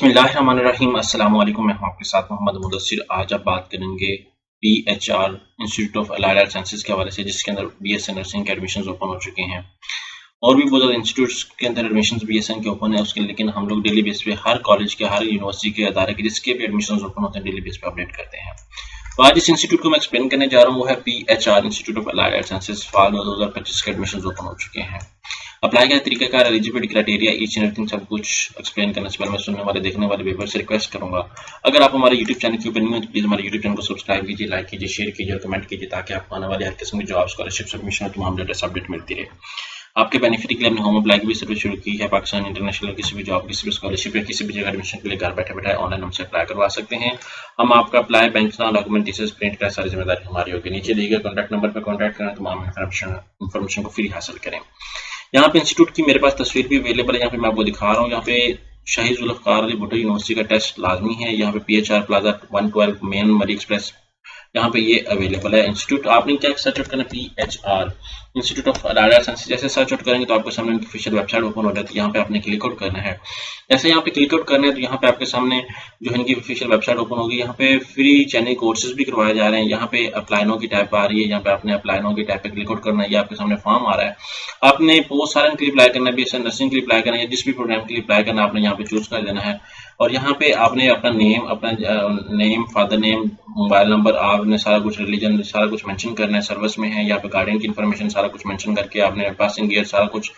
बिस्मिल्लाहिर्रहमानिर्रहीम। अस्सलाम वालेकुम। मैं हूं आपके साथ मोहम्मद मुदस्सिर। आज आप बात करेंगे PHR institute of allied health sciences के हवाले से, जिसके अंदर बीएससी नर्सिंग के एडमिशन्स ओपन हो चुके हैं और भी बहुत ज़्यादा इंस्टीट्यूट्स के अंदर एडमिशन्स बीएसएन के ओपन है उसके, लेकिन हम लोग डेली बेस पे हर कॉलेज के, हर यूनिवर्सिटी के अदारे के जिसके भी एडमिशन्स ओपन होते हैं डेली बेस पे अपडेट करते हैं। तो आज इस इंस्टीट्यूट को मैं एक्सप्लेन करने जा रहा हूँ, वो है PHR institute of allied health sciences. Fall 2025 के एडमिशन्स ओपन हो चुके हैं। अप्लाई का तरीकाकार, eligibility criteria, each and everything सब कुछ एक्सप्लेन करने से पहले मैं सुनने वाले, देखने वाले व्यूअर से रिक्वेस्ट करूंगा, अगर आप हमारे यूट्यूब चैनल के ऊपर नहीं हैं तो प्लीज हमारे यूट्यूब चैनल को सब्सक्राइब कीजिए, लाइक कीजिए, शेयर कीजिए और कमेंट कीजिए, ताकि आपको आने वाले हर किस्म की जॉब, स्कॉलरशिप, सबमिशन और तमाम लेटेस्ट अपडेट मिलती रहे। आपके बेनिफिट के लिए हमने होम अप्लाई की भी सर्विस शुरू की है। पाकिस्तान इंटरनेशनल किसी भी जॉब, किसी भी स्कॉलरशिप या किसी भी जगह एडमिशन के लिए घर बैठे बैठे ऑनलाइन हमसे अप्लाई करवा सकते हैं। हम आपका apply, bank document, thesis, print का सारी जिम्मेदारी हमारी होगी। नीचे दिए गए कॉन्टैक्ट नंबर पर कॉन्टैक्ट करें, तमाम इन्फॉर्मेशन को फ्री हासिल करें। यहाँ पे इंस्टीट्यूट की मेरे पास तस्वीर भी अवेलेबल है, यहाँ पे मैं आपको दिखा रहा हूँ। यहाँ पे शहीद जुल्फ़िकार अली भुट्टो यूनिवर्सिटी का टेस्ट लाजमी है। यहाँ पे पीएचआर प्लाजा 112 मेन मरी एक्सप्रेस, यहाँ पे ये अवेलेबल है इंस्टीट्यूट। आपने क्या सर्च आउट करना, PHR institute of allied health sciences. जैसे सर्च आउट करेंगे तो आपके सामने उनकी ऑफिशियल वेबसाइट ओपन हो जाती है। यहाँ पे आपने क्लिक आउट करना है। जैसे यहाँ पे क्लिक आउट करना है तो यहाँ पे आपके सामने जो है इनकी ऑफिशियल वेबसाइट ओपन होगी। यहाँ पे फ्री चैनल कोर्सेज भी करवाए जा रहे हैं। यहाँ पे अप्लाई नाउ की टैब आ रही है, यहाँ पे आपने अप्लाई नाउ की टैब पे क्लिक आउट करना है। ये आपके सामने फॉर्म आ रहा है, आपने पोस्ट सारन के लिए अप्लाई करना है, बीएससी नर्सिंग के लिए अप्लाई करना है, जिस भी प्रोग्राम के लिए अप्लाई करना है आपने यहाँ पे चूज कर देना है। और यहाँ पे आपने अपना name, father name, mobile number, आपने सारा कुछ, रिलीजन सारा कुछ मेंशन करना है, सर्विस में है, यहाँ पे गार्डियन की इन्फॉर्मेशन सारा कुछ मेंशन करके आपने पासिंग ईयर सारा कुछ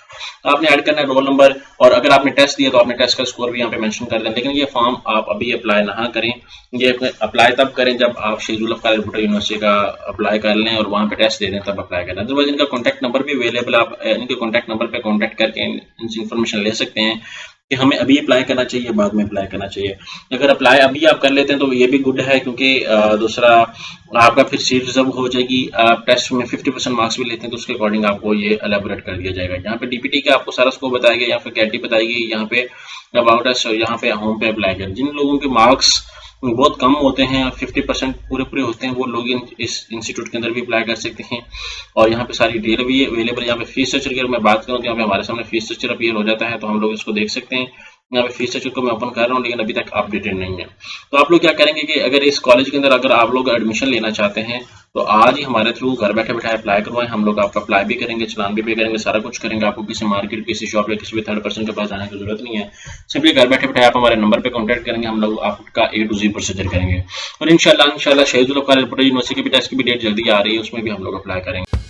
आपने ऐड करना है, रोल नंबर, और अगर आपने टेस्ट दिया तो आपने टेस्ट का स्कोर भी यहाँ पे मेंशन कर दें। लेकिन ये फॉर्म आप अभी अप्लाई ना करें, ये अप्लाई तब करें जब आप शहीद जुल्फ़िकार अली भुट्टो यूनिवर्सिटी का अप्लाई कर लें और वहाँ पे टेस्ट दे दें, तब अप्लाई करें। अदरवाइज इनका कॉन्टैक्ट नंबर भी अवेलेबल, आप इनके कॉन्टैक्ट नंबर पर कॉन्टैक्ट करके इनसे इन्फॉर्मेशन ले सकते हैं कि हमें अभी अप्लाई करना चाहिए, बाद में अप्लाई करना चाहिए। अगर अप्लाई अभी आप कर लेते हैं तो ये भी गुड है, क्योंकि दूसरा आपका फिर सीट रिजर्व हो जाएगी। आप टेस्ट में 50% मार्क्स भी लेते हैं तो उसके अकॉर्डिंग आपको ये एलेबोरेट कर दिया जाएगा। यहाँ पे डीपीटी का आपको सारा स्कोर बताया गया, यहाँ पे कैटी बताएगी, यहाँ पे अबाउट अस, यहाँ पे होम पे अप्लाई करें। जिन लोगों के मार्क्स बहुत कम होते हैं, 50% पूरे होते हैं, वो लोग इस इंस्टीट्यूट के अंदर भी अप्लाई कर सकते हैं। और यहाँ पे सारी डिटेल भी अवेलेबल है। यहाँ पे फीस स्ट्रक्चर की अगर मैं बात करूँ तो यहाँ पे हमारे सामने फीस स्ट्रक्चर अपीयर हो जाता है, तो हम लोग इसको देख सकते हैं। यहाँ पे फीस स्ट्रक्चर को मैं ओपन कर रहा हूँ, लेकिन अभी तक अपडेटेड नहीं है। तो आप लोग क्या करेंगे कि अगर इस कॉलेज के अंदर अगर आप लोग एडमिशन लेना चाहते हैं तो आज ही हमारे थ्रू घर बैठे बैठे अप्लाई करवाएं। हम लोग आपका अप्लाई भी करेंगे, चलान भी पे करेंगे, सारा कुछ करेंगे। आपको किसी मार्केट, किसी शॉप या किसी भी थर्ड पर्सन के पास जाने की जरूरत नहीं है। सिंपली घर बैठे बैठे आप हमारे नंबर पे कांटेक्ट करेंगे, हम लोग आपका A to Z प्रोसीजर करेंगे। और इंशाल्लाह शहीद जुल्फ़िकार अली भुट्टो यूनिवर्सिटी के भी टेस्ट की भी डेट जल्दी आ रही है, उसमें भी हम लोग अप्लाई करेंगे।